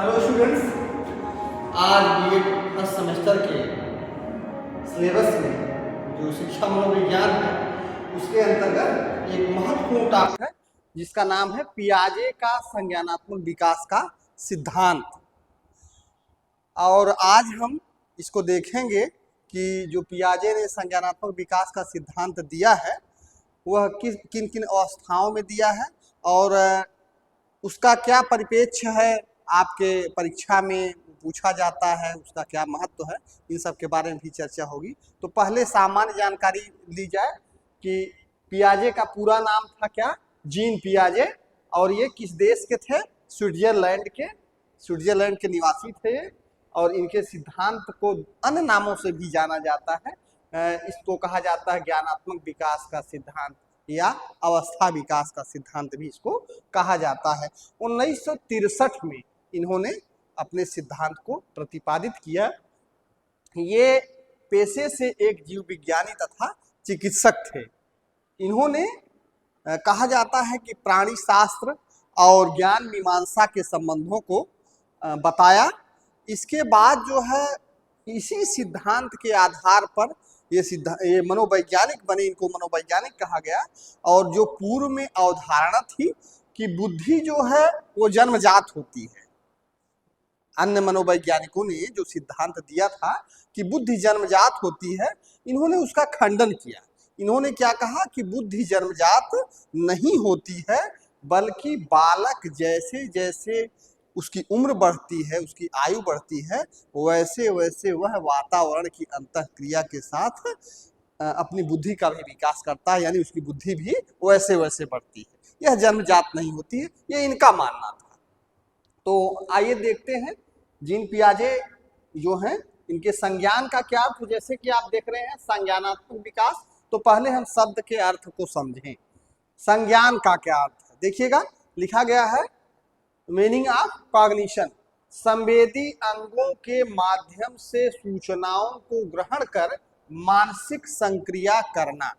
Hello students, आज BEd first semester के syllabus में जो शिक्षा मनोविज्ञान है उसके अंतर्गत एक महत्वपूर्ण टॉपिक है जिसका नाम है पियाजे का संज्ञानात्मक विकास का सिद्धांत। और आज हम इसको देखेंगे कि जो पियाजे ने संज्ञानात्मक विकास का सिद्धांत दिया है वह किन किन अवस्थाओं में दिया है और उसका क्या परिप्रेक्ष्य है, आपके परीक्षा में पूछा जाता है, उसका क्या महत्व है, इन सब के बारे में भी चर्चा होगी। तो पहले सामान्य जानकारी ली जाए कि पियाजे का पूरा नाम था क्या, जीन पियाजे, और ये किस देश के थे, स्विट्जरलैंड के निवासी थे और इनके सिद्धांत को अन्य नामों से भी जाना जाता है। इसको कहा जाता है ज्ञानात्मक विकास का सिद्धांत या अवस्था विकास का सिद्धांत भी इसको कहा जाता है। 1963 में इन्होंने अपने सिद्धांत को प्रतिपादित किया। ये पेशे से एक जीव विज्ञानी तथा चिकित्सक थे। इन्होंने कहा जाता है कि प्राणी शास्त्र और ज्ञान मीमांसा के संबंधों को बताया। इसके बाद जो है इसी सिद्धांत के आधार पर ये मनोवैज्ञानिक बने, इनको मनोवैज्ञानिक कहा गया। और जो पूर्व में अवधारणा थी कि बुद्धि जो है वो जन्मजात होती है, अन्य मनोवैज्ञानिकों ने जो सिद्धांत दिया था कि बुद्धि जन्मजात होती है, इन्होंने उसका खंडन किया। इन्होंने क्या कहा कि बुद्धि जन्मजात नहीं होती है, बल्कि बालक जैसे जैसे उसकी उम्र बढ़ती है, उसकी आयु बढ़ती है, वैसे वैसे वह वातावरण की अंतःक्रिया के साथ अपनी बुद्धि का भी विकास करता है, यानी उसकी बुद्धि भी वैसे वैसे बढ़ती है। यह जन्मजात नहीं होती है, ये इनका मानना था। तो आइए देखते हैं जीन पियाजे जो हैं इनके संज्ञान का क्या अर्थ। जैसे कि आप देख रहे हैं संज्ञानात्मक विकास, तो पहले हम शब्द के अर्थ को समझें। संज्ञान का क्या अर्थ है, देखिएगा लिखा गया है मीनिंग ऑफ कॉग्निशन, संवेदी अंगों के माध्यम से सूचनाओं को ग्रहण कर मानसिक संक्रिया करना।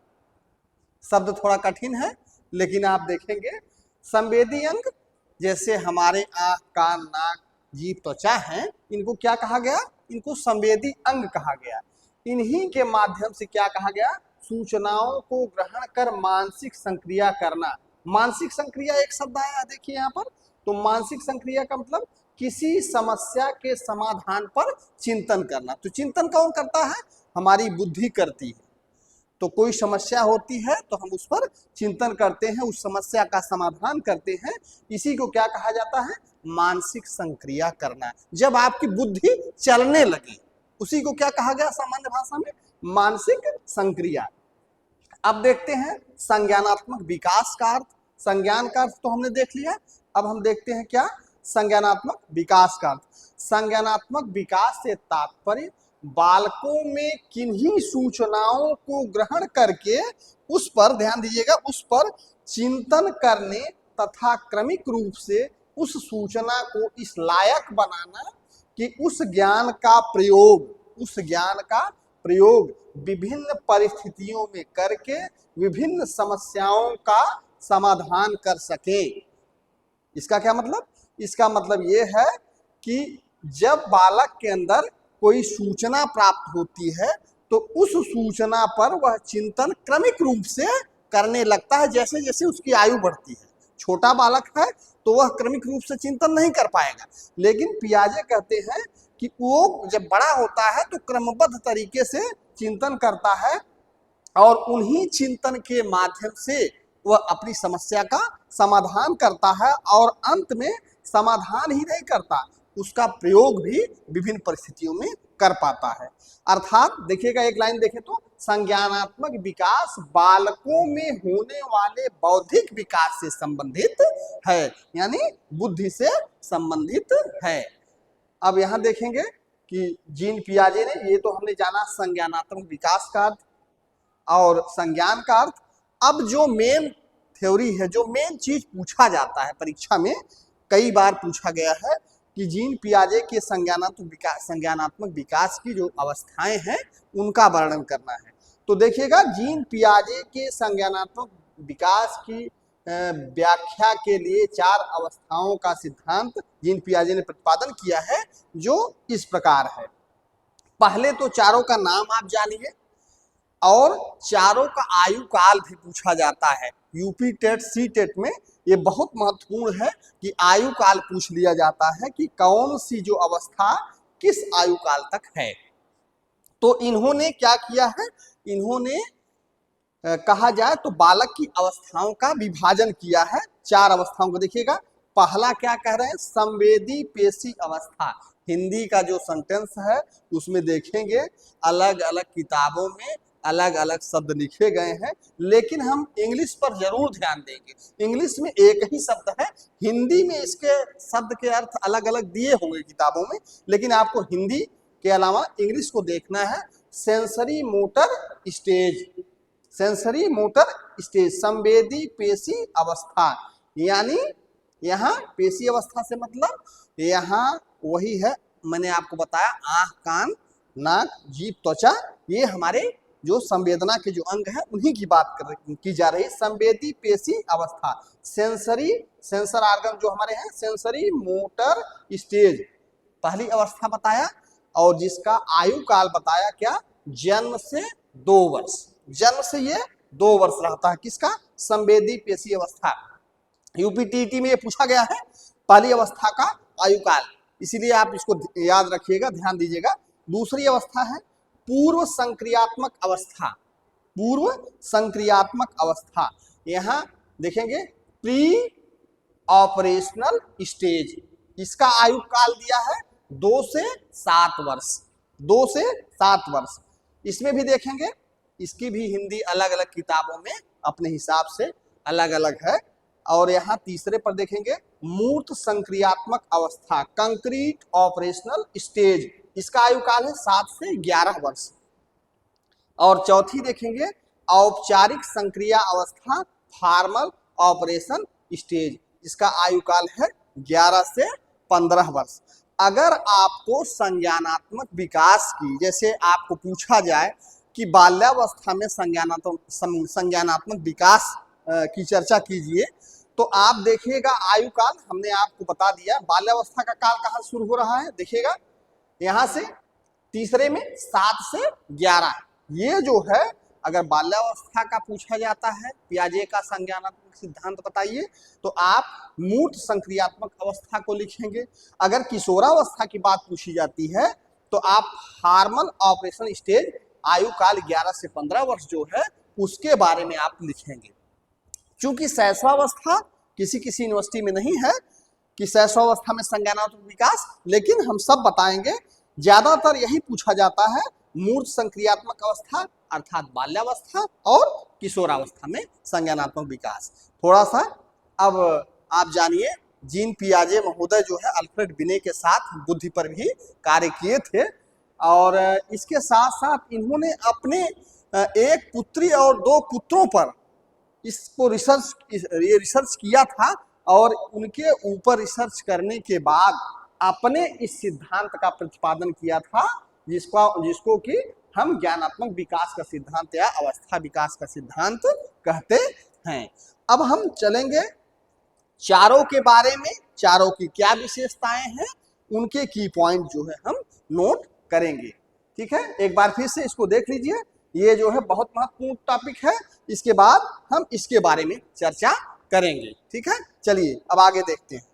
शब्द थोड़ा कठिन है लेकिन आप देखेंगे संवेदी अंग जैसे हमारे आँख, कान, नाक, जीभ, त्वचा हैं, इनको क्या कहा गया, इनको संवेदी अंग कहा गया। इन्हीं के माध्यम से क्या कहा गया, सूचनाओं को ग्रहण कर मानसिक संक्रिया करना। मानसिक संक्रिया एक शब्द आया देखिए यहाँ पर। तो मानसिक संक्रिया का मतलब किसी समस्या के समाधान पर चिंतन करना। तो चिंतन कौन करता है, हमारी बुद्धि करती है। तो कोई समस्या होती है तो हम उस पर चिंतन करते हैं, उस समस्या का समाधान करते हैं। इसी को क्या कहा जाता है, मानसिक संक्रिया करना। जब आपकी बुद्धि चलने लगे उसी को क्या कहा गया सामान्य भाषा में, मानसिक संक्रिया। अब देखते हैं संज्ञानात्मक विकास का अर्थ। संज्ञान का अर्थ तो हमने देख लिया, अब हम देखते हैं क्या संज्ञानात्मक विकास का अर्थ। संज्ञानात्मक विकास से तात्पर्य बालकों में किन्हीं सूचनाओं को ग्रहण करके उस पर, ध्यान दीजिएगा, उस पर चिंतन करने तथा क्रमिक रूप से उस सूचना को इस लायक बनाना कि उस ज्ञान का प्रयोग विभिन्न परिस्थितियों में करके विभिन्न समस्याओं का समाधान कर सके। इसका क्या मतलब, इसका मतलब ये है कि जब बालक के अंदर कोई सूचना प्राप्त होती है तो उस सूचना पर वह चिंतन क्रमिक रूप से करने लगता है जैसे जैसे उसकी आयु बढ़ती है। छोटा बालक है तो वह क्रमिक रूप से चिंतन नहीं कर पाएगा, लेकिन पियाजे कहते हैं कि वो जब बड़ा होता है तो क्रमबद्ध तरीके से चिंतन करता है और उन्हीं चिंतन के माध्यम से वह अपनी समस्या का समाधान करता है। और अंत में समाधान ही नहीं करता, उसका प्रयोग भी विभिन्न परिस्थितियों में कर पाता है। अर्थात देखिएगा, एक लाइन देखें तो संज्ञानात्मक विकास बालकों में होने वाले बौद्धिक विकास से संबंधित है, यानी बुद्धि से संबंधित है। अब यहाँ देखेंगे कि जीन पियाजे ने, ये तो हमने जाना संज्ञानात्मक विकास का अर्थ और संज्ञान का अर्थ। अब जो मेन थ्योरी है, जो मेन चीज पूछा जाता है परीक्षा में, कई बार पूछा गया है कि जीन पियाजे के संज्ञानात्मक विकास की जो अवस्थाएं हैं उनका वर्णन करना है। तो देखिएगा जीन पियाजे के संज्ञानात्मक विकास की व्याख्या के लिए 4 अवस्थाओं का सिद्धांत जीन पियाजे ने प्रतिपादन किया है, जो इस प्रकार है। पहले तो चारों का नाम आप जानिए, और चारों का आयु काल भी पूछा जाता है। यूपी टेट सी टेट में ये बहुत महत्वपूर्ण है कि आयु काल पूछ लिया जाता है कि कौन सी जो अवस्था किस आयु काल तक है। तो इन्होंने क्या किया है, इन्होंने कहा जाए तो बालक की अवस्थाओं का विभाजन किया है 4 अवस्थाओं को। देखिएगा, पहला क्या कह रहे हैं, संवेदी पेशी अवस्था। हिंदी का जो सेंटेंस है उसमें देखेंगे अलग अलग किताबों में अलग अलग शब्द लिखे गए हैं, लेकिन हम इंग्लिश पर जरूर ध्यान देंगे। इंग्लिश में एक ही शब्द है, हिंदी में इसके शब्द के अर्थ अलग अलग दिए होंगे किताबों में, लेकिन आपको हिंदी के अलावा इंग्लिश को देखना है। Sensory motor stage, sensory motor stage, संवेदी पेशी अवस्था, यानी यहाँ पेशी अवस्था से मतलब यहाँ वही है, मैंने आपको बताया आँख, कान, नाक, जीभ, त्वचा, ये हमारे जो संवेदना के जो अंग है उन्हीं की बात की जा रही है। संवेदी पेशी अवस्था, सेंसरी, सेंसर आर्गन जो हमारे हैं, सेंसरी मोटर स्टेज पहली अवस्था बताया, और जिसका आयु काल बताया क्या, जन्म से 2 वर्ष, जन्म से ये 2 वर्ष रहता है। किसका, संवेदी पेशी अवस्था। यूपीटीटी में ये पूछा गया है पहली अवस्था का आयु काल, इसीलिए आप इसको याद रखिएगा, ध्यान दीजिएगा। दूसरी अवस्था है पूर्व संक्रियात्मक अवस्था, पूर्व संक्रियात्मक अवस्था, यहाँ देखेंगे प्री ऑपरेशनल स्टेज, इसका आयु काल दिया है 2 से 7 वर्ष, 2 से 7 वर्ष। इसमें भी देखेंगे, इसकी भी हिंदी अलग अलग किताबों में अपने हिसाब से अलग अलग है। और यहाँ तीसरे पर देखेंगे मूर्त संक्रियात्मक अवस्था, कंक्रीट ऑपरेशनल स्टेज, इसका आयु काल है 7 से 11 वर्ष। और चौथी देखेंगे औपचारिक संक्रिया अवस्था, फार्मल ऑपरेशन स्टेज, इसका आयु काल है 11 से 15 वर्ष। अगर आपको संज्ञानात्मक विकास की, जैसे आपको पूछा जाए कि बाल्यावस्था में संज्ञानात्मक विकास की चर्चा कीजिए, तो आप देखिएगा आयु काल हमने आपको बता दिया। बाल्यावस्था का काल कहाँ शुरू हो रहा है, देखिएगा यहाँ से तीसरे में 7 से 11, ये जो है अगर बाल्यावस्था का पूछा जाता है, पियाजे का संज्ञानात्मक सिद्धांत बताइए, तो आप मूर्त संक्रियात्मक अवस्था को लिखेंगे। अगर किशोरावस्था की बात पूछी जाती है तो आप हार्मल ऑपरेशन स्टेज आयु काल 11 से 15 वर्ष जो है उसके बारे में आप लिखेंगे। चूंकि शैशवावस्था किसी किसी यूनिवर्सिटी में नहीं है कि शैशवावस्था में संज्ञानात्मक विकास, लेकिन हम सब बताएंगे, ज्यादातर यही पूछा जाता है मूर्त संक्रियात्मक अवस्था अर्थात बाल्यावस्था और किशोरावस्था में संज्ञानात्मक विकास। थोड़ा सा अब आप जानिए, जीन पियाजे महोदय जो है अल्फ्रेड बिने के साथ बुद्धि पर भी कार्य किए थे, और इसके साथ साथ इन्होंने अपने एक पुत्री और 2 पुत्रों पर इसको रिसर्च किया था, और उनके ऊपर रिसर्च करने के बाद अपने इस सिद्धांत का प्रतिपादन किया था, जिसको कि हम ज्ञानात्मक विकास का सिद्धांत या अवस्था विकास का सिद्धांत कहते हैं। अब हम चलेंगे चारों के बारे में, चारों की क्या विशेषताएं हैं, उनके की पॉइंट जो है हम नोट करेंगे। ठीक है, एक बार फिर से इसको देख लीजिए, ये जो है बहुत महत्वपूर्ण टॉपिक है, इसके बाद हम इसके बारे में चर्चा करेंगे। ठीक है, चलिए अब आगे देखते हैं।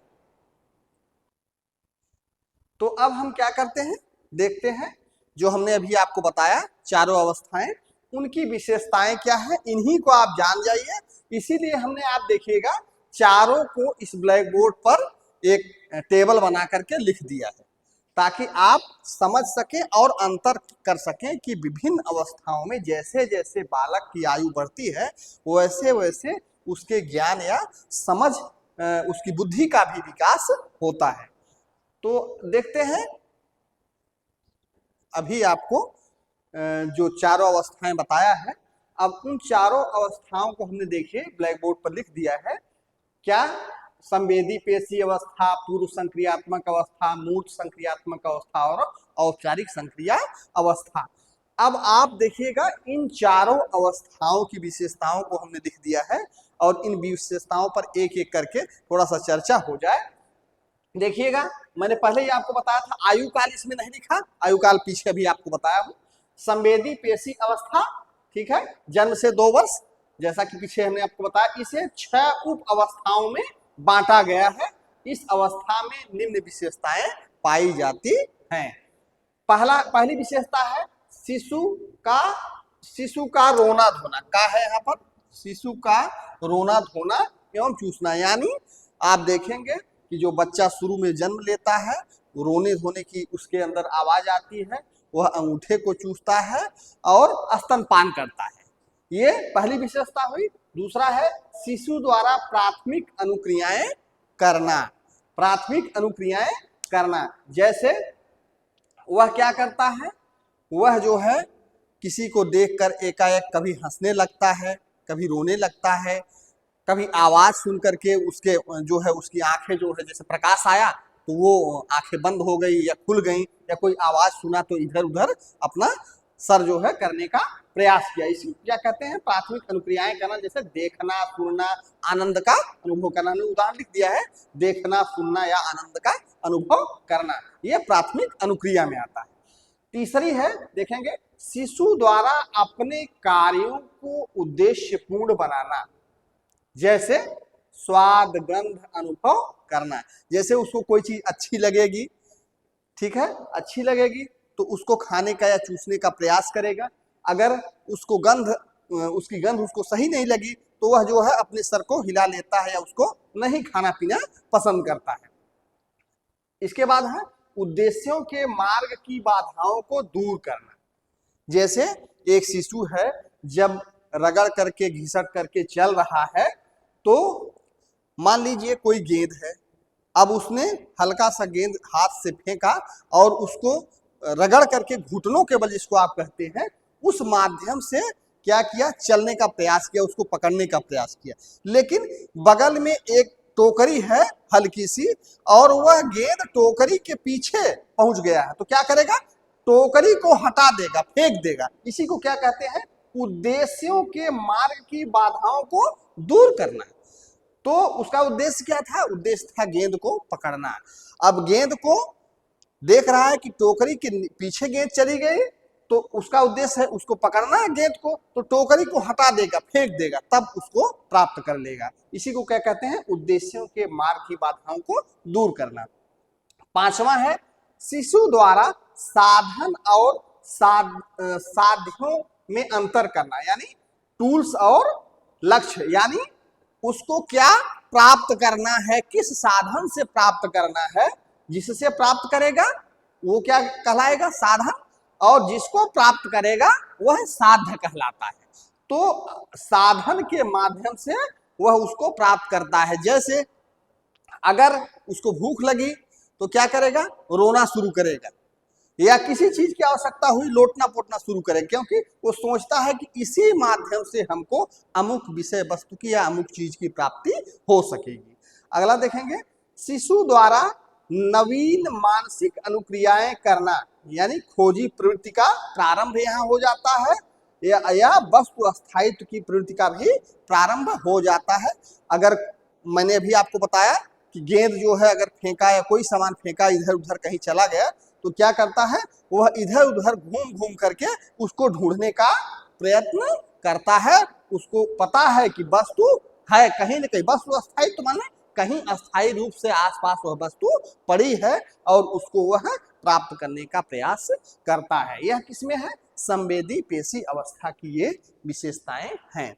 तो अब हम क्या करते हैं, देखते हैं जो हमने अभी आपको बताया चारों अवस्थाएं, उनकी विशेषताएं क्या है, इन्हीं को आप जान जाइए। इसीलिए हमने, आप देखिएगा, चारों को इस ब्लैक बोर्ड पर एक टेबल बना करके लिख दिया है, ताकि आप समझ सकें और अंतर कर सकें कि विभिन्न अवस्थाओं में जैसे जैसे बालक की आयु बढ़ती है वैसे वैसे उसके ज्ञान या समझ, उसकी बुद्धि का भी विकास होता है। तो देखते हैं, अभी आपको जो चारों अवस्थाएं बताया है, अब उन चारों अवस्थाओं को हमने देखिए ब्लैक बोर्ड पर लिख दिया है। क्या, संवेदी पेशी अवस्था, पूर्व संक्रियात्मक अवस्था, मूर्त संक्रियात्मक अवस्था और औपचारिक संक्रिया अवस्था। अब आप देखिएगा इन चारों अवस्थाओं की विशेषताओं को हमने लिख दिया है। और इन विशेषताओं पर एक एक करके थोड़ा सा चर्चा हो जाए। देखिएगा, मैंने पहले ही आपको बताया था, आयु काल इसमें नहीं लिखा, आयु काल पीछे भी आपको बताया हूं। संवेदी पेशी अवस्था, ठीक है, जन्म से 2 वर्ष, जैसा कि पीछे हमने आपको बताया, इसे 6 उप अवस्थाओं में बांटा गया है। इस अवस्था में निम्न विशेषताएं पाई जाती हैं। पहली विशेषता है शिशु का रोना धोना। का है यहाँ पर, शिशु का रोना धोना एवं चूसना। यानी आप देखेंगे कि जो बच्चा शुरू में जन्म लेता है, रोने धोने की उसके अंदर आवाज आती है, वह अंगूठे को चूसता है और स्तनपान करता है। ये पहली विशेषता हुई। दूसरा है शिशु द्वारा प्राथमिक अनुक्रियाएं करना। प्राथमिक अनुक्रियाएं करना, जैसे वह क्या करता है, वह जो है किसी को देखकर एकाएक कभी हंसने लगता है, कभी रोने लगता है, कभी आवाज सुन करके उसके जो है उसकी आंखें जो है, जैसे प्रकाश आया तो वो आंखें बंद हो गई या खुल गई, या कोई आवाज सुना तो इधर उधर अपना सर जो है करने का प्रयास किया। इसी क्या कहते हैं, प्राथमिक अनुक्रियाएं करना। जैसे देखना, सुनना, आनंद का अनुभव करना। हमने उदाहरण लिख दिया है, देखना, सुनना या आनंद का अनुभव करना, ये प्राथमिक अनुक्रिया में आता है। तीसरी है, देखेंगे, शिशु द्वारा अपने कार्यों को उद्देश्यपूर्ण बनाना। जैसे स्वाद, गंध अनुभव करना। जैसे उसको कोई चीज अच्छी लगेगी, ठीक है, अच्छी लगेगी तो उसको खाने का या चूसने का प्रयास करेगा। अगर उसको उसकी गंध उसको सही नहीं लगी तो वह जो है अपने सर को हिला लेता है या उसको नहीं खाना पीना पसंद करता है। इसके बाद है उद्देश्यों के मार्ग की बाधाओं को दूर करना। जैसे एक शिशु है, जब रगड़ करके घिसट करके चल रहा है, तो मान लीजिए कोई गेंद है, अब उसने हल्का सा गेंद हाथ से फेंका और उसको रगड़ करके घुटनों के बल, जिसको आप कहते हैं, उस माध्यम से क्या किया, चलने का प्रयास किया, उसको पकड़ने का प्रयास किया। लेकिन बगल में एक टोकरी है हल्की सी, और वह गेंद टोकरी के पीछे पहुंच गया है, तो क्या करेगा, टोकरी को हटा देगा, फेंक देगा। इसी को क्या कहते हैं, उद्देश्यों के मार्ग की बाधाओं को दूर करना। तो उसका उद्देश्य क्या था, उद्देश्य था गेंद को पकड़ना। अब गेंद को देख रहा है कि टोकरी के पीछे गेंद चली गई, तो उसका उद्देश्य है उसको पकड़ना है गेंद को, तो टोकरी को हटा देगा, फेंक देगा, तब उसको प्राप्त कर लेगा। इसी को क्या कहते हैं, उद्देश्यों के मार्ग की बाधाओं को दूर करना। पांचवा है शिशु द्वारा साधन और साध्यों में अंतर करना। यानी टूल्स और लक्ष्य, यानी उसको क्या प्राप्त करना है, किस साधन से प्राप्त करना है, जिससे प्राप्त करेगा वो क्या कहलाएगा, साधन, और जिसको प्राप्त करेगा वह साध्य कहलाता है। तो साधन के माध्यम से वह उसको प्राप्त करता है। जैसे अगर उसको भूख लगी तो क्या करेगा, रोना शुरू करेगा, या किसी चीज की आवश्यकता हुई लोटना पोटना शुरू करेगा, क्योंकि वो सोचता है कि इसी माध्यम से हमको अमुक विषय वस्तु की या अमुक चीज की प्राप्ति हो सकेगी। अगला देखेंगे, शिशु द्वारा नवीन मानसिक अनुक्रियाएं करना। यानी खोजी प्रवृत्ति का प्रारंभ यहाँ हो जाता है, या वस्तु स्थायित्व की प्रवृत्ति का भी प्रारंभ हो जाता है। अगर मैंने अभी आपको बताया कि गेंद जो है अगर फेंका या कोई सामान फेंका, इधर उधर कहीं चला गया, तो क्या करता है, वह इधर उधर घूम घूम करके उसको ढूंढने का प्रयत्न करता है। उसको पता है कि वस्तु है कहीं न कहीं, वस्तु अस्थायित्व माने कहीं अस्थायी रूप से आसपास वह वस्तु पड़ी है और उसको वह प्राप्त करने का प्रयास करता है। यह किसमें है, संवेदी पेशी अवस्था की ये विशेषताएं हैं।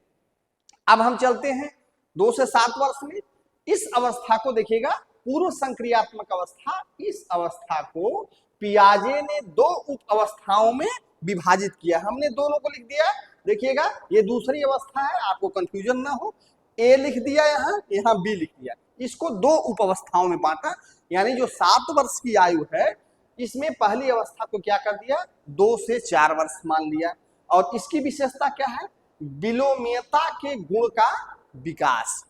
अब हम चलते हैं 2 से 7 वर्ष में। इस अवस्था को देखिएगा, पूर्व संक्रियात्मक अवस्था। इस अवस्था को पियाजे ने 2 उप अवस्थाओं में विभाजित किया। हमने दोनों को लिख दिया, देखिएगा ये दूसरी अवस्था है, आपको कंफ्यूजन ना हो। ए लिख दिया यहाँ बी लिख दिया। इसको 2 उप अवस्थाओं में बांटा। यानी जो 7 वर्ष की आयु है, इसमें पहली अवस्था को क्या कर दिया, 2 से 4 वर्ष मान लिया। और इसकी विशेषता क्या है, विलोम्यता के गुण का विकास।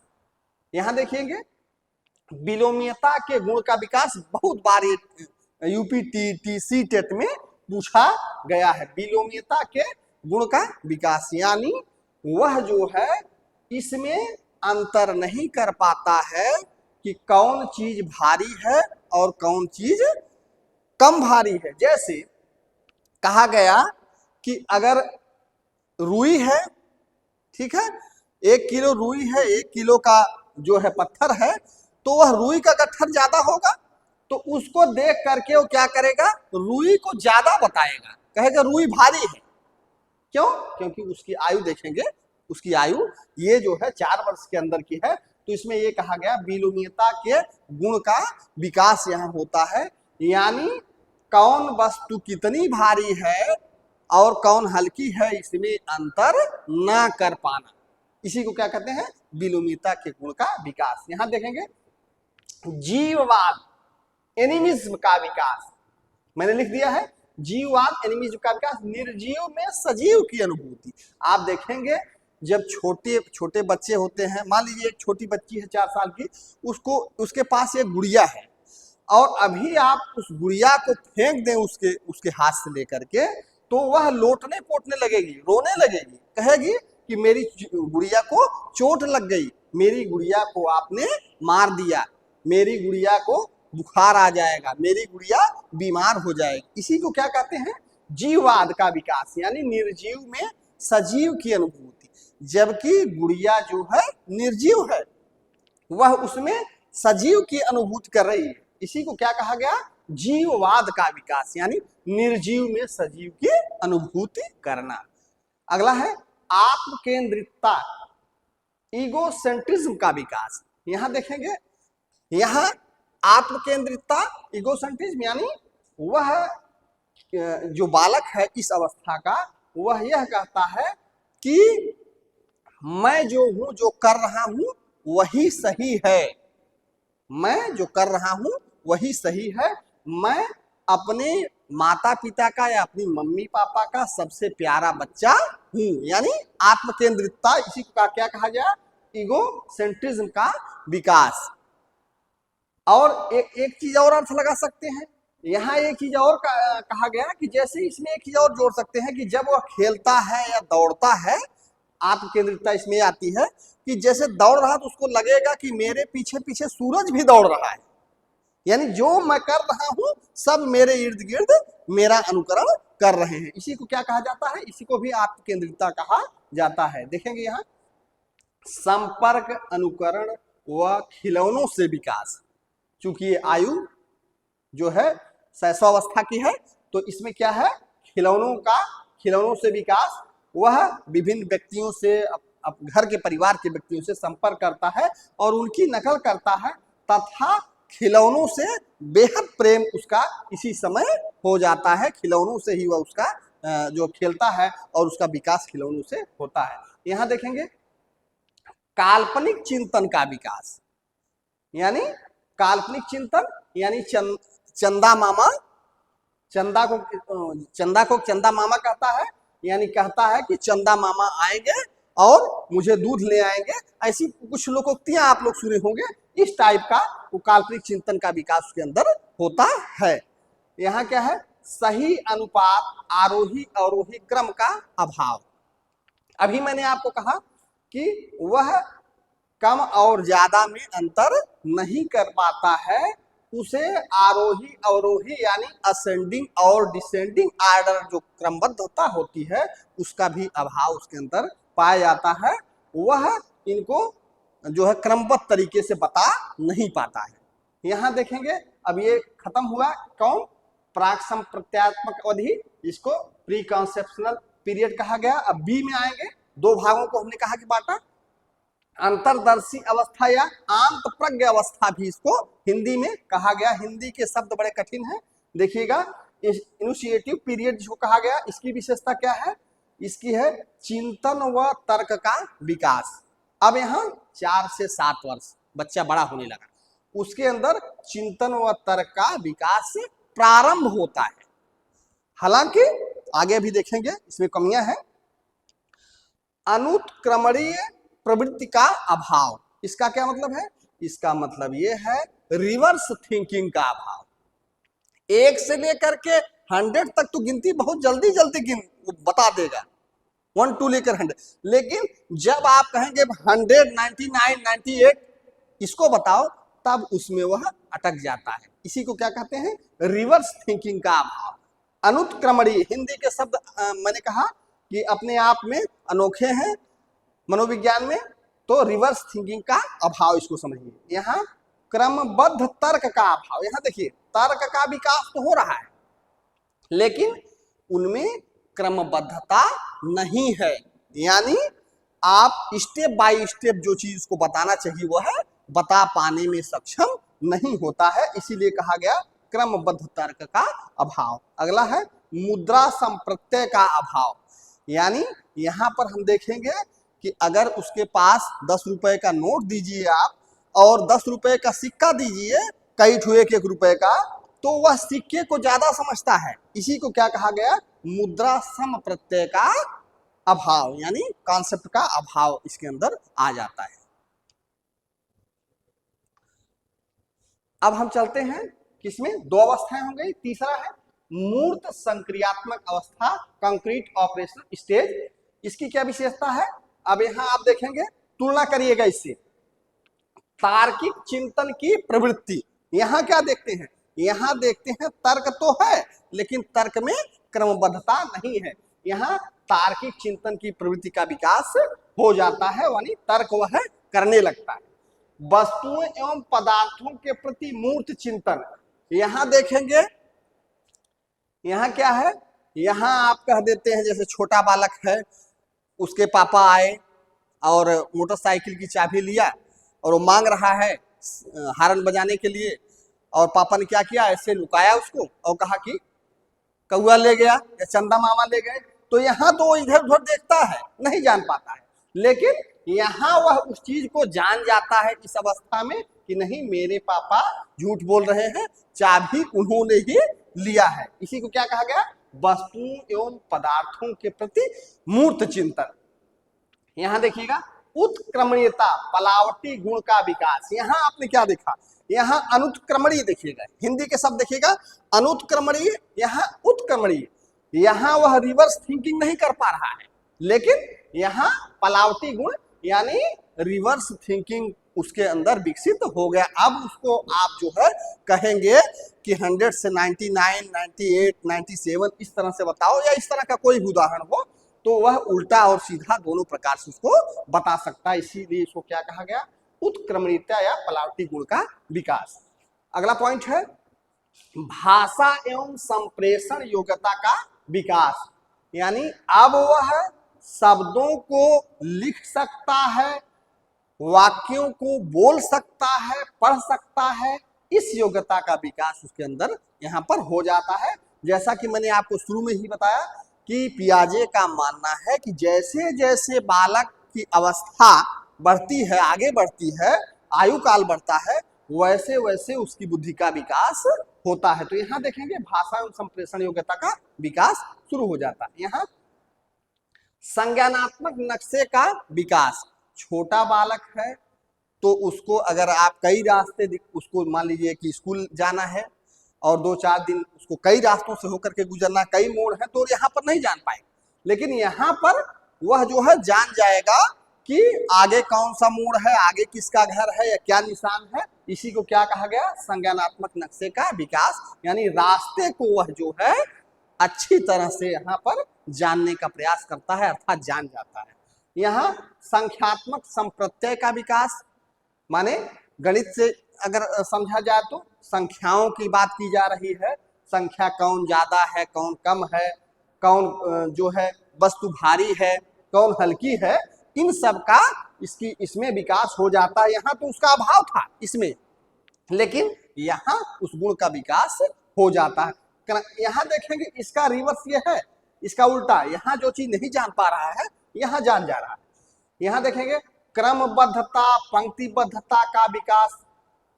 यहां देखेंगे, विलोम्यता के गुण का विकास बहुत बार यूपी टीसी टेट में पूछा गया है। विलोम्यता के गुण का विकास, यानी वह जो है इसमें अंतर नहीं कर पाता है कि कौन चीज भारी है और कौन चीज कम भारी है। जैसे कहा गया कि अगर रुई है, ठीक है, 1 किलो रुई है, 1 किलो का जो है पत्थर है, तो वह रुई का गट्ठर ज्यादा होगा, तो उसको देख करके वो क्या करेगा, रुई को ज्यादा बताएगा, कहेगा रुई भारी है। क्यों? क्योंकि उसकी आयु देखेंगे, उसकी आयु ये जो है 4 वर्ष के अंदर की है। तो इसमें ये कहा गया विलोमीयता के गुण का विकास यहाँ होता है, यानी कौन वस्तु कितनी भारी है और कौन हल्की है इसमें अंतर ना कर पाना, इसी को क्या कहते हैं, विलोमीयता के गुण का विकास। यहां देखेंगे जीववाद एनिमिज्म का विकास, मैंने लिख दिया है जीववाद एनिमिज्म का विकास, निर्जीव में सजीव की अनुभूति। आप देखेंगे जब छोटे छोटे बच्चे होते हैं, मान लीजिए एक छोटी बच्ची है 4 साल की, उसको उसके पास एक गुड़िया है और अभी आप उस गुड़िया को फेंक दें उसके हाथ से लेकर के, तो वह लोटने पोटने लगेगी, रोने लगेगी, कहेगी कि मेरी गुड़िया को चोट लग गई, मेरी गुड़िया को आपने मार दिया, मेरी गुड़िया को बुखार आ जाएगा, मेरी गुड़िया बीमार हो जाएगी। इसी को क्या कहते हैं, जीववाद का विकास, यानी निर्जीव में सजीव की अनुभूति। जबकि गुड़िया जो है निर्जीव है, वह उसमें सजीव की अनुभूति कर रही है, इसी को क्या कहा गया, जीववाद का विकास, यानी निर्जीव में सजीव की अनुभूति करना। अगला है आत्म केंद्रितता, ईगोसेंट्रिज्म का विकास। यहां देखेंगे, यहां आत्म केंद्रितता ईगोसेंट्रिज्म, यानी वह जो बालक है इस अवस्था का, वह यह कहता है कि मैं जो हूं, जो कर रहा हूं वही सही है, मैं जो कर रहा हूं वही सही है, मैं अपने माता पिता का या अपनी मम्मी पापा का सबसे प्यारा बच्चा हूं, यानी आत्म केंद्रितता, इसी का क्या कहा जाए, ईगोसेंट्रिज्म का विकास। और एक चीज और अर्थ लगा सकते हैं, यहाँ एक चीज और कहा गया कि जैसे इसमें एक चीज और जोड़ सकते हैं कि जब वह खेलता है या दौड़ता है, आत्म केंद्रितता इसमें आती है कि जैसे दौड़ रहा तो उसको लगेगा कि मेरे पीछे पीछे सूरज भी दौड़ रहा है, यानी जो मैं कर रहा हूं सब मेरे इर्द गिर्द मेरा अनुकरण कर रहे हैं। इसी को क्या कहा जाता है, इसी को भी आत्म केंद्रितता कहा जाता है। देखेंगे यहाँ संपर्क, अनुकरण व खिलौनों से विकास, चूंकि ये आयु जो है शैशवावस्था की है, तो इसमें क्या है, खिलौनों से विकास, वह विभिन्न व्यक्तियों से, घर के परिवार के व्यक्तियों से संपर्क करता है और उनकी नकल करता है, तथा खिलौनों से बेहद प्रेम उसका इसी समय हो जाता है, खिलौनों से ही वह उसका जो खेलता है और उसका विकास खिलौनों से होता है। यहां देखेंगे काल्पनिक चिंतन का विकास, यानी काल्पनिक चिंतन, यानी चंदा मामा, चंदा को चंदा मामा कहता है, यानी कहता है कि चंदा मामा आएंगे और मुझे दूध ले आएंगे, ऐसी कुछ लोकोक्तियां आप लोग सुने होंगे, इस टाइप का वो काल्पनिक चिंतन का विकास उसके अंदर होता है। यहाँ क्या है, सही अनुपात, आरोही अवरोही क्रम का अभाव। अभी मैंने आपको कहा कि वह कम और ज्यादा में अंतर नहीं कर पाता है, उसे आरोही अवरोही यानी असेंडिंग और डिसेंडिंग आर्डर जो क्रमबद्धता होती है उसका भी अभाव उसके अंदर पाया जाता है, वह इनको जो है क्रमबद्ध तरीके से बता नहीं पाता है। यहाँ देखेंगे अब ये खत्म हुआ कौन, प्राक संप्रत्यात्मक अवधि, इसको प्री कॉन्सेप्शनल पीरियड कहा गया। अब बी में आएंगे, 2 भागों को हमने कहा कि बांटा, अंतरदर्शी अवस्था या आंत प्रज्ञ अवस्था भी इसको हिंदी में कहा गया। हिंदी के शब्द बड़े कठिन हैं, देखिएगा। इनिशिएटिव पीरियड जिसको कहा गया, इसकी विशेषता क्या है, इसकी है चिंतन व तर्क का विकास। अब यहाँ 4 से 7 वर्ष बच्चा बड़ा होने लगा, उसके अंदर चिंतन व तर्क का विकास प्रारंभ होता है। हालांकि आगे भी देखेंगे इसमें कमियां हैं। अनुत्क्रमणीय प्रवृत्ति का अभाव, इसका क्या मतलब है, इसका मतलब ये है रिवर्स थिंकिंग का अभाव। 1 से लेकर के 100 तक तो गिनती बहुत जल्दी जल्दी बता देगा, 1 2 लेकर 100। लेकिन जब आप कहेंगे 100 99 98 इसको बताओ, तब उसमें वह अटक जाता है। इसी को क्या कहते हैं? रिवर्स थिंकिंग का अभाव। अनुत्क्रमणीय हिंदी के शब्द मैंने कहा कि अपने आप में अनोखे हैं मनोविज्ञान में, तो रिवर्स थिंकिंग का अभाव इसको समझिए। यहाँ क्रमबद्ध तर्क का अभाव। यहाँ देखिए तर्क का विकास तो हो रहा है लेकिन उनमें क्रमबद्धता नहीं है, यानी आप स्टेप बाय स्टेप जो चीज को बताना चाहिए वह है बता पाने में सक्षम नहीं होता है, इसीलिए कहा गया क्रमबद्ध तर्क का अभाव। अगला है मुद्रा संप्रत्यय का अभाव, यानी यहाँ पर हम देखेंगे कि अगर उसके पास 10 रुपए का नोट दीजिए आप और 10 रुपए का सिक्का दीजिए कई ठो 1 रुपए का, तो वह सिक्के को ज्यादा समझता है। इसी को क्या कहा गया? मुद्रा संप्रत्यय का अभाव, यानी कॉन्सेप्ट का अभाव इसके अंदर आ जाता है। अब हम चलते हैं किसमें? 2 अवस्थाएं हो गई। तीसरा है मूर्त संक्रियात्मक अवस्था, कंक्रीट ऑपरेशन स्टेज। इसकी क्या विशेषता है? अब यहां आप देखेंगे, तुलना करिएगा इससे। तार्किक चिंतन की प्रवृत्ति, यहां क्या देखते हैं? यहां देखते हैं तर्क तो है लेकिन तर्क में क्रमबद्धता नहीं है। यहाँ तार्किक चिंतन की प्रवृत्ति का विकास हो जाता है, यानी तर्क वह करने लगता है। वस्तुओं एवं पदार्थों के प्रति मूर्त चिंतन, यहां देखेंगे यहाँ क्या है? यहाँ आप कह देते हैं जैसे छोटा बालक है, उसके पापा आए और मोटरसाइकिल की चाबी लिया और वो मांग रहा है हारन बजाने के लिए, और पापा ने क्या किया? ऐसे लुकाया उसको और कहा कि कौआ ले गया या चंदा मामा ले गए। तो यहाँ तो इधर उधर देखता है, नहीं जान पाता है, लेकिन यहाँ वह उस चीज को जान जाता है इस अवस्था में कि नहीं मेरे पापा झूठ बोल रहे हैं, चाबी उन्होंने ही लिया है। इसी को क्या कहा गया? वस्तुओं एवं पदार्थों के प्रति मूर्त चिंतन। यहाँ देखिएगा उत्क्रमणीयता, पलावटी गुण का विकास। यहाँ आपने क्या देखा? यहाँ अनुत्क्रमणीय देखिएगा, हिंदी के शब्द देखिएगा, अनुत्क्रमणीय, यहाँ उत्क्रमणीय। यहाँ वह रिवर्स थिंकिंग नहीं कर पा रहा है, लेकिन यहाँ पलावटी गुण यानी रिवर्स थिंकिंग उसके अंदर विकसित हो गया। अब उसको आप जो है कहेंगे कि 100 से 99 98 97 इस तरह से बताओ, या इस तरह का कोई भी उदाहरण हो, तो वह उल्टा और सीधा दोनों प्रकार से उसको बता सकता है। इसीलिए इसको क्या कहा गया? उत्क्रमणीयता या पलावटी गुण का विकास। अगला पॉइंट है भाषा एवं संप्रेषण योग्यता का विकास, यानी अब वह शब्दों को लिख सकता है, वाक्यों को बोल सकता है, पढ़ सकता है। इस योग्यता का विकास उसके अंदर यहाँ पर हो जाता है। जैसा कि मैंने आपको शुरू में ही बताया कि पियाजे का मानना है कि जैसे जैसे बालक की अवस्था बढ़ती है, आगे बढ़ती है, आयु काल बढ़ता है, वैसे वैसे उसकी बुद्धि का विकास होता है। तो यहाँ देखेंगे भाषा एवं संप्रेषण योग्यता का विकास शुरू हो जाता है। यहाँ संज्ञानात्मक नक्शे का विकास, छोटा बालक है तो उसको अगर आप कई रास्ते, उसको मान लीजिए कि स्कूल जाना है और 2-4 दिन उसको कई रास्तों से होकर के गुजरना, कई मोड़ है, तो यहाँ पर नहीं जान पाएगा, लेकिन यहाँ पर वह जो है जान जाएगा कि आगे कौन सा मोड़ है, आगे किसका घर है या क्या निशान है। इसी को क्या कहा गया? संज्ञानात्मक नक्शे का विकास, यानी रास्ते को वह जो है अच्छी तरह से यहाँ पर जानने का प्रयास करता है, अर्थात जान जाता है। यहाँ संख्यात्मक संप्रत्यय का विकास, माने गणित से अगर समझा जाए तो संख्याओं की बात की जा रही है, संख्या कौन ज्यादा है, कौन कम है, कौन जो है वस्तु भारी है, कौन हल्की है, इन सब का इसमें विकास हो जाता है। यहाँ तो उसका अभाव था इसमें, लेकिन यहाँ उस गुण का विकास हो जाता है। यहाँ देखेंगे इसका रिवर्स ये है, इसका उल्टा, यहाँ जो चीज नहीं जान पा रहा है यहाँ जान जा रहा है। यहाँ देखेंगे क्रमबद्धता, पंक्तिबद्धता का विकास।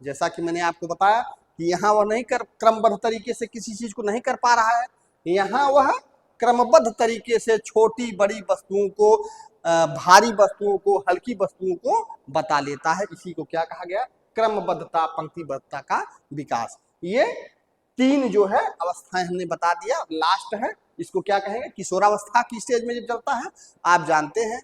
जैसा कि मैंने आपको बताया कि यहाँ वह नहीं क्रमबद्ध तरीके से किसी चीज को नहीं कर पा रहा है, यहाँ वह क्रमबद्ध तरीके से छोटी बड़ी वस्तुओं को, भारी वस्तुओं को, हल्की वस्तुओं को बता लेता है। इसी को क्या कहा गया? क्रमबद्धता, पंक्तिबद्धता का विकास। ये 3 जो है अवस्थाएं हमने बता दिया। लास्ट है इसको क्या कहेंगे, किशोरावस्था की स्टेज में जब चलता है। आप जानते हैं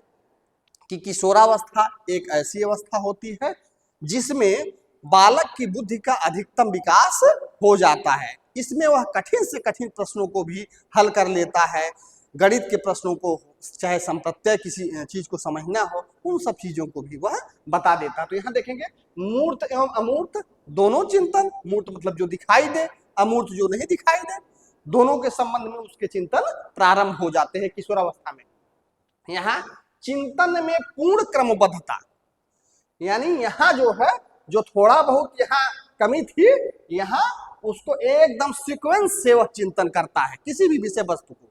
कि किशोरावस्था एक ऐसी अवस्था होती है जिसमें बालक की बुद्धि का अधिकतम विकास हो जाता है। इसमें वह कठिन से कठिन प्रश्नों को भी हल कर लेता है, गणित के प्रश्नों को, चाहे संप्रत्यय किसी चीज को समझना हो, उन सब चीजों को भी वह बता देता है। तो यहाँ देखेंगे मूर्त एवं अमूर्त दोनों चिंतन, मूर्त मतलब जो दिखाई दे, अमूर्त जो नहीं दिखाई दे, दोनों के संबंध में उसके चिंतन प्रारंभ हो जाते हैं किशोरावस्था में। यहाँ चिंतन में पूर्ण क्रमबद्धता, यानी यहाँ जो है, जो थोड़ा बहुत यहाँ कमी थी, यहाँ उसको एकदम सीक्वेंस से वह चिंतन करता है किसी भी विषय वस्तु को।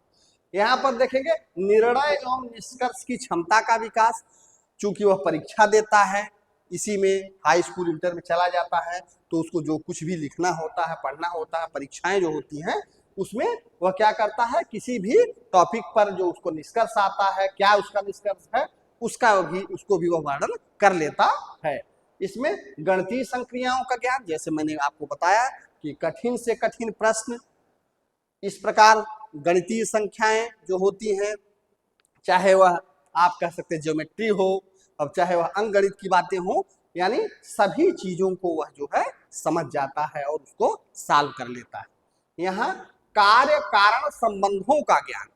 यहाँ पर देखेंगे निर्णय एवं निष्कर्ष की क्षमता का विकास, चूंकि वह परीक्षा देता है, इसी में हाई स्कूल इंटर में चला जाता है, तो उसको जो कुछ भी लिखना होता है, पढ़ना होता है, परीक्षाएं जो होती हैं, उसमें वह क्या करता है, किसी भी टॉपिक पर जो उसको निष्कर्ष आता है, क्या उसका निष्कर्ष है, उसको भी वह वर्णन कर लेता है। इसमें गणितीय संक्रियाओं का ज्ञान, जैसे मैंने आपको बताया कि कठिन से कठिन प्रश्न, इस प्रकार गणितीय संख्याएं जो होती हैं, चाहे वह आप कह सकते हैं ज्योमेट्री हो, अब चाहे वह अंकगणित की बातें हो, यानी सभी चीजों को वह जो है समझ जाता है और उसको सॉल्व कर लेता है। यहाँ कार्य कारण संबंधों का ज्ञान,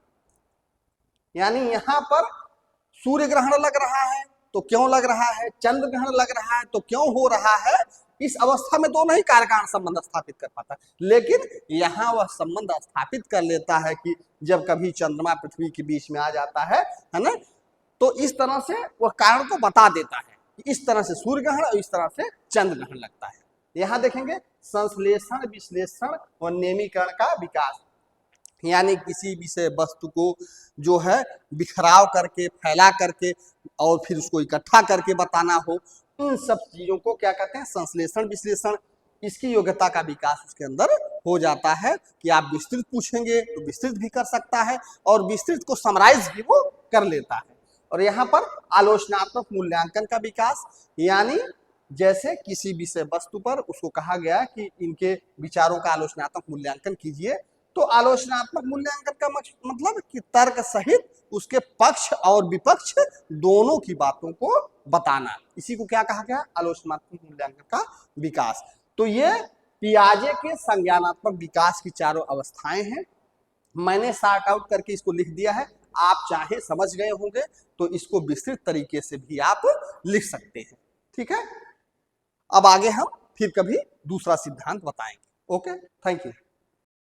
यानी यहाँ पर सूर्य ग्रहण लग रहा है तो क्यों लग रहा है, चंद्र ग्रहण लग रहा है तो क्यों हो रहा है, इस अवस्था में तो नहीं कार्य कारण संबंध स्थापित कर पाता, लेकिन यहाँ वह संबंध स्थापित कर लेता है कि जब कभी चंद्रमा पृथ्वी के बीच में आ जाता है ना, तो इस तरह से वह कारण को बता देता है कि इस तरह से सूर्य ग्रहण और इस तरह से चंद्र ग्रहण लगता है। यहाँ देखेंगे संश्लेषण विश्लेषण और नेमीकरण का विकास, यानी किसी विषय वस्तु को जो है बिखराव करके, फैला करके और फिर उसको इकट्ठा करके बताना हो, इन सब चीजों को क्या कहते हैं, संश्लेषण विश्लेषण। इसकी योग्यता का विकास उसके अंदर हो जाता है कि आप विस्तृत पूछेंगे तो विस्तृत भी कर सकता है और विस्तृत को समराइज भी वो कर लेता है। और यहाँ पर आलोचनात्मक मूल्यांकन का विकास, यानी जैसे किसी विषय वस्तु पर उसको कहा गया कि इनके विचारों का आलोचनात्मक मूल्यांकन कीजिए, तो आलोचनात्मक मूल्यांकन का मतलब कि तर्क सहित उसके पक्ष और विपक्ष दोनों की बातों को बताना, इसी को क्या कहा गया, आलोचनात्मक मूल्यांकन का विकास। तो ये पियाजे के संज्ञानात्मक विकास की चारों अवस्थाएं हैं। मैंने शॉर्ट आउट करके इसको लिख दिया है, आप चाहे समझ गए होंगे तो इसको विस्तृत तरीके से भी आप लिख सकते हैं। ठीक है, अब आगे हम फिर कभी दूसरा सिद्धांत बताएंगे। Okay, thank you.